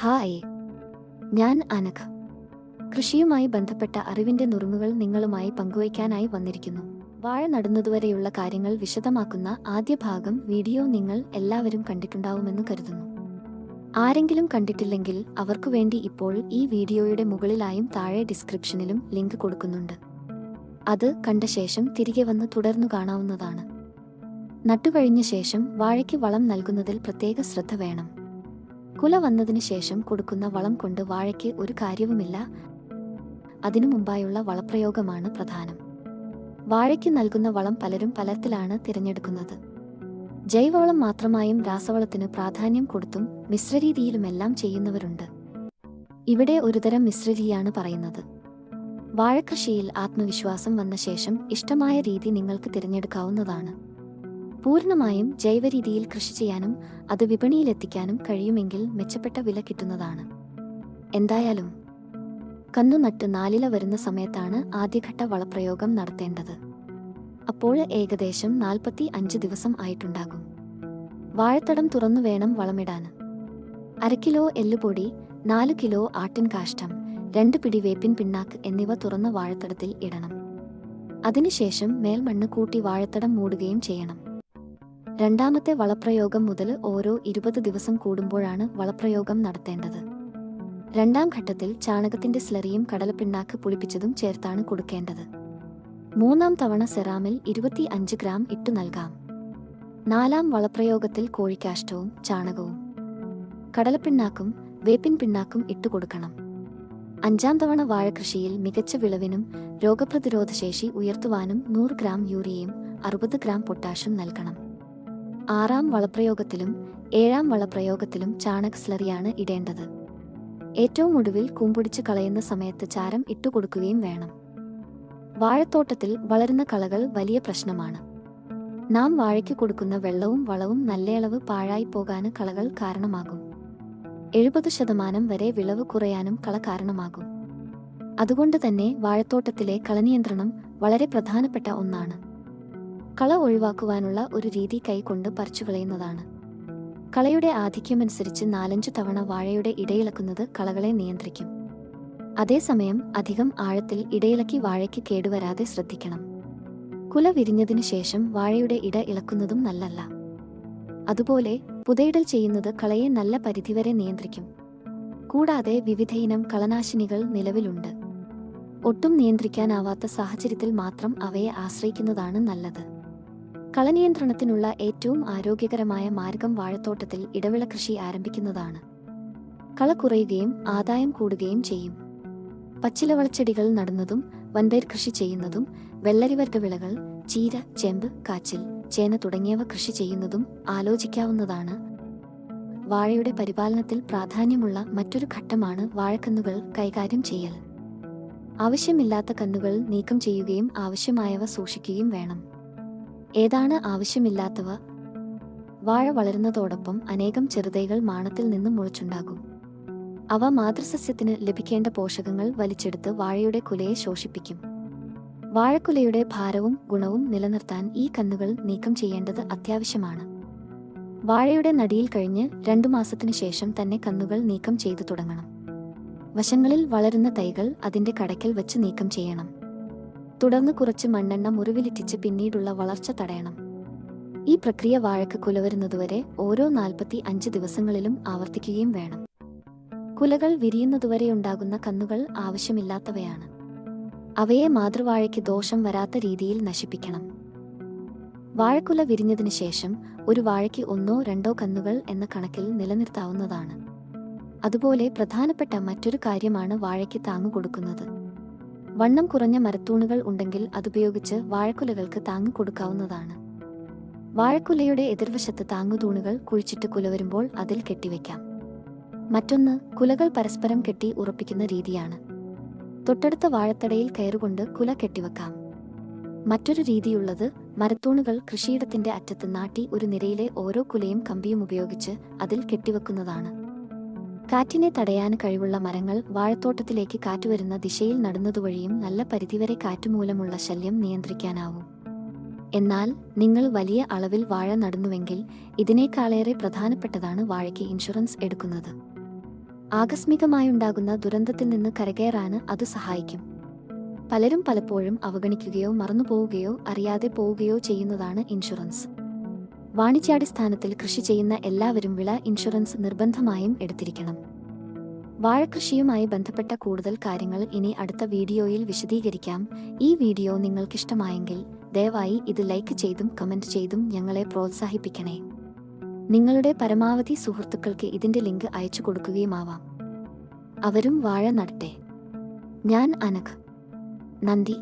Hi, ഞാൻ അനഘ. കൃഷിയുമായി ബന്ധപ്പെട്ട അറിവിന്റെ നുറുങ്ങുകൾ നിങ്ങളുമായി പങ്കുവയ്ക്കാനായി വന്നിരിക്കുന്നു. വാഴ നടുന്നതുവരെയുള്ള കാര്യങ്ങൾ വിശദമാക്കുന്ന ആദ്യ ഭാഗം വീഡിയോ നിങ്ങൾ എല്ലാവരും കണ്ടിട്ടുണ്ടാവുമെന്ന് കരുതുന്നു. ആരെങ്കിലും കണ്ടിട്ടില്ലെങ്കിൽ അവർക്കു വേണ്ടി ഇപ്പോൾ ഈ വീഡിയോയുടെ മുകളിലായും താഴെ ഡിസ്ക്രിപ്ഷനിലും ലിങ്ക് കൊടുക്കുന്നുണ്ട്. അത് കണ്ട ശേഷം തിരികെ വന്ന് തുടർന്നു കാണാവുന്നതാണ്. നട്ടുകഴിഞ്ഞ ശേഷം വാഴയ്ക്ക് വളം നൽകുന്നതിൽ പ്രത്യേക ശ്രദ്ധ വേണം. കുല വന്നതിന് ശേഷം കൊടുക്കുന്ന വളം കൊണ്ട് വാഴയ്ക്ക് ഒരു കാര്യവുമില്ല. അതിനു മുമ്പായുള്ള വളപ്രയോഗമാണ് പ്രധാനം. വാഴയ്ക്ക് നൽകുന്ന വളം പലരും പലതരത്തിലാണ് തിരഞ്ഞെടുക്കുന്നത്. ജൈവവളം മാത്രമായും രാസവളത്തിന് പ്രാധാന്യം കൊടുത്തും മിശ്രരീതിയിലുമെല്ലാം ചെയ്യുന്നവരുണ്ട്. ഇവിടെ ഒരുതരം മിശ്രരീതിയാണ് പറയുന്നത്. വാഴക്കൃഷിയിൽ ആത്മവിശ്വാസം വന്ന ശേഷം ഇഷ്ടമായ രീതി നിങ്ങൾക്ക് തിരഞ്ഞെടുക്കാവുന്നതാണ്. പൂർണ്ണമായും ജൈവരീതിയിൽ കൃഷി ചെയ്യാനും അത് വിപണിയിലെത്തിക്കാനും കഴിയുമെങ്കിൽ മെച്ചപ്പെട്ട വില കിട്ടുന്നതാണ്. എന്തായാലും കന്നു നട്ട് നാലില വരുന്ന സമയത്താണ് ആദ്യഘട്ട വളപ്രയോഗം നടത്തേണ്ടത്. അപ്പോൾ ഏകദേശം 45 ദിവസം ആയിട്ടുണ്ടാകും. വാഴത്തടം തുറന്നു വേണം വളമിടാൻ. 1/2 കിലോ എല്ലുപൊടി, 4 കിലോ ആട്ടിൻ കാഷ്ടം, 2 പിടി വേപ്പിൻ പിണ്ണാക്ക് എന്നിവ തുറന്ന വാഴത്തടത്തിൽ ഇടണം. അതിനുശേഷം മേൽമണ്ണ് കൂട്ടി വാഴത്തടം മൂടുകയും ചെയ്യണം. രണ്ടാമത്തെ വളപ്രയോഗം മുതൽ ഓരോ 20 ദിവസം കൂടുമ്പോഴാണ് വളപ്രയോഗം നടത്തേണ്ടത്. രണ്ടാം ഘട്ടത്തിൽ ചാണകത്തിന്റെ സ്ലറിയും കടലപ്പിണ്ണാക്ക് പുളിപ്പിച്ചതും ചേർത്താണ് കൊടുക്കേണ്ടത്. മൂന്നാം തവണ സെറാമിൽ 25 ഗ്രാം ഇട്ടു നൽകാം. നാലാം വളപ്രയോഗത്തിൽ കോഴിക്കാഷ്ടവും ചാണകവും കടലപ്പിണ്ണാക്കും വേപ്പിൻ പിണ്ണാക്കും ഇട്ടുകൊടുക്കണം. 5-ാം തവണ വാഴകൃഷിയിൽ മികച്ച വിളവിനും രോഗപ്രതിരോധ ശേഷി ഉയർത്തുവാനും 100 ഗ്രാം യൂറിയയും 60 ഗ്രാം പൊട്ടാഷ്യം നൽകണം. 6-ാം വളപ്രയോഗത്തിലും 7-ാം വളപ്രയോഗത്തിലും ചാണക സ്ലറിയാണ് ഇടേണ്ടത്. ഏറ്റവും ഒടുവിൽ കൂമ്പൊടിച്ച് കളയുന്ന സമയത്ത് ചാരം ഇട്ടുകൊടുക്കുകയും വേണം. വാഴത്തോട്ടത്തിൽ വളരുന്ന കളകൾ വലിയ പ്രശ്നമാണ്. നാം വാഴയ്ക്ക് കൊടുക്കുന്ന വെള്ളവും വളവും നല്ലയളവ് പാഴായി പോകാൻ കളകൾ കാരണമാകും. 70% വരെ വിളവ് കുറയാനും കള കാരണമാകും. അതുകൊണ്ട് തന്നെ വാഴത്തോട്ടത്തിലെ കളനിയന്ത്രണം വളരെ പ്രധാനപ്പെട്ട ഒന്നാണ്. കള ഒഴിവാക്കുവാനുള്ള ഒരു രീതി കൈകൊണ്ട് പറിച്ചുകളയുന്നതാണ്. കളയുടെ ആധിക്യമനുസരിച്ച് 4-5 തവണ വാഴയുടെ ഇടയിളക്കുന്നത് കളകളെ നിയന്ത്രിക്കും. അതേസമയം അധികം ആഴത്തിൽ ഇടയിളക്കി വാഴയ്ക്ക് കേടുവരാതെ ശ്രദ്ധിക്കണം. കുല വിരിഞ്ഞതിനു ശേഷം വാഴയുടെ ഇട ഇളക്കുന്നതും നല്ലല്ല. അതുപോലെ പുതയിടൽ ചെയ്യുന്നത് കളയെ നല്ല പരിധിവരെ നിയന്ത്രിക്കും. കൂടാതെ വിവിധയിനം കളനാശിനികൾ നിലവിലുണ്ട്. ഒട്ടും നിയന്ത്രിക്കാനാവാത്ത സാഹചര്യത്തിൽ മാത്രം അവയെ ആശ്രയിക്കുന്നതാണ് നല്ലത്. കളനിയന്ത്രണത്തിനുള്ള ഏറ്റവും ആരോഗ്യകരമായ മാർഗം വാഴത്തോട്ടത്തിൽ ഇടവിള കൃഷി ആരംഭിക്കുന്നതാണ്. കള കുറയുകയും ആദായം കൂടുകയും ചെയ്യും. പച്ചിലവളച്ചെടികൾ നടുന്നതും വൻപയർ കൃഷി ചെയ്യുന്നതും വെള്ളരിവർഗ വിളകൾ ചീര, ചേമ്പ്, കാച്ചിൽ, ചേന തുടങ്ങിയവ കൃഷി ചെയ്യുന്നതും ആലോചിക്കാവുന്നതാണ്. വാഴയുടെ പരിപാലനത്തിൽ പ്രാധാന്യമുള്ള മറ്റൊരു ഘട്ടമാണ് വാഴക്കന്നുകൾ കൈകാര്യം ചെയ്യൽ. ആവശ്യമില്ലാത്ത കന്നുകൾ നീക്കം ചെയ്യുകയും ആവശ്യമായവ സൂക്ഷിക്കുകയും വേണം. ഏതാണ് ആവശ്യമില്ലാത്തവ? വാഴ വളരുന്നതോടൊപ്പം അനേകം ചെറുതൈകൾ മാണത്തിൽ നിന്നും മുളച്ചുണ്ടാകും. അവ മാതൃസസ്യത്തിന് ലഭിക്കേണ്ട പോഷകങ്ങൾ വലിച്ചെടുത്ത് വാഴയുടെ കുലയെ ശോഷിപ്പിക്കും. വാഴക്കുലയുടെ ഭാരവും ഗുണവും നിലനിർത്താൻ ഈ കന്നുകൾ നീക്കം ചെയ്യേണ്ടത് അത്യാവശ്യമാണ്. വാഴയുടെ നടിയിൽ കഴിഞ്ഞ് 2 മാസത്തിനു ശേഷം തന്നെ കന്നുകൾ നീക്കം ചെയ്തു തുടങ്ങണം. വശങ്ങളിൽ വളരുന്ന തൈകൾ അതിന്റെ കടയ്ക്കൽ വെച്ച് നീക്കം ചെയ്യണം. തുടർന്ന് കുറച്ച് മണ്ണെണ്ണ മുറിവിലിറ്റിച്ച് പിന്നീടുള്ള വളർച്ച തടയണം. ഈ പ്രക്രിയ വാഴക്ക് കുല വരുന്നതുവരെ ഓരോ 45 ദിവസങ്ങളിലും ആവർത്തിക്കുകയും വേണം. കുലകൾ വിരിയുന്നതുവരെയുണ്ടാകുന്ന കന്നുകൾ ആവശ്യമില്ലാത്തവയാണ്. അവയെ മാതൃവാഴയ്ക്ക് ദോഷം വരാത്ത രീതിയിൽ നശിപ്പിക്കണം. വാഴക്കുല വിരിഞ്ഞതിനു ശേഷം ഒരു വാഴയ്ക്ക് 1-2 കന്നുകൾ എന്ന കണക്കിൽ നിലനിർത്താവുന്നതാണ്. അതുപോലെ പ്രധാനപ്പെട്ട മറ്റൊരു കാര്യമാണ് വാഴയ്ക്ക് താങ്ങു കൊടുക്കുന്നത്. വണ്ണം കുറഞ്ഞ മരത്തൂണുകൾ ഉണ്ടെങ്കിൽ അതുപയോഗിച്ച് വാഴക്കുലകൾക്ക് താങ്ങു കൊടുക്കാവുന്നതാണ്. വാഴക്കുലയുടെ എതിർവശത്ത് താങ്ങുതൂണുകൾ കുഴിച്ചിട്ട് കുല വരുമ്പോൾ അതിൽ കെട്ടിവെക്കാം. മറ്റൊന്ന് കുലകൾ പരസ്പരം കെട്ടി ഉറപ്പിക്കുന്ന രീതിയാണ്. തൊട്ടടുത്ത വാഴത്തടയിൽ കയറുകൊണ്ട് കുല കെട്ടിവെക്കാം. മറ്റൊരു രീതിയുള്ളത് മരത്തൂണുകൾ കൃഷിയിടത്തിന്റെ അറ്റത്ത് നാട്ടി ഒരു നിരയിലെ ഓരോ കുലയും കമ്പിയും ഉപയോഗിച്ച് അതിൽ കെട്ടിവെക്കുന്നതാണ്. കാറ്റിനെ തടയാൻ കഴിവുള്ള മരങ്ങൾ വാഴത്തോട്ടത്തിലേക്ക് കാറ്റുവരുന്ന ദിശയിൽ നടുന്നതുവഴിയും നല്ല പരിധിവരെ കാറ്റുമൂലമുള്ള ശല്യം നിയന്ത്രിക്കാനാവും. എന്നാൽ നിങ്ങൾ വലിയ അളവിൽ വാഴ നടുന്നുവെങ്കിൽ ഇതിനേക്കാളേറെ പ്രധാനപ്പെട്ടതാണ് വാഴയ്ക്ക് ഇൻഷുറൻസ് എടുക്കുന്നത്. ആകസ്മികമായുണ്ടാകുന്ന ദുരന്തത്തിൽ നിന്ന് കരകയറാന് അത് സഹായിക്കും. പലരും പലപ്പോഴും അവഗണിക്കുകയോ മറന്നുപോവുകയോ അറിയാതെ പോവുകയോ ചെയ്യുന്നതാണ് ഇൻഷുറൻസ്. വാണിജ്യാടിസ്ഥാനത്തിൽ കൃഷി ചെയ്യുന്ന എല്ലാവരും വിള ഇൻഷുറൻസ് നിർബന്ധമായും എടുത്തിരിക്കണം. വാഴകൃഷിയുമായി ബന്ധപ്പെട്ട കൂടുതൽ കാര്യങ്ങൾ ഇനി അടുത്ത വീഡിയോയിൽ വിശദീകരിക്കാം. ഈ വീഡിയോ നിങ്ങൾക്കിഷ്ടമായെങ്കിൽ ദയവായി ഇത് ലൈക്ക് ചെയ്തും കമന്റ് ചെയ്തും ഞങ്ങളെ പ്രോത്സാഹിപ്പിക്കണേ. നിങ്ങളുടെ പരമാവധി സുഹൃത്തുക്കൾക്ക് ഇതിന്റെ ലിങ്ക് അയച്ചു കൊടുക്കുകയുമാവാം. അവരും വാഴ നടട്ടെ. ഞാൻ അനഘ. നന്ദി.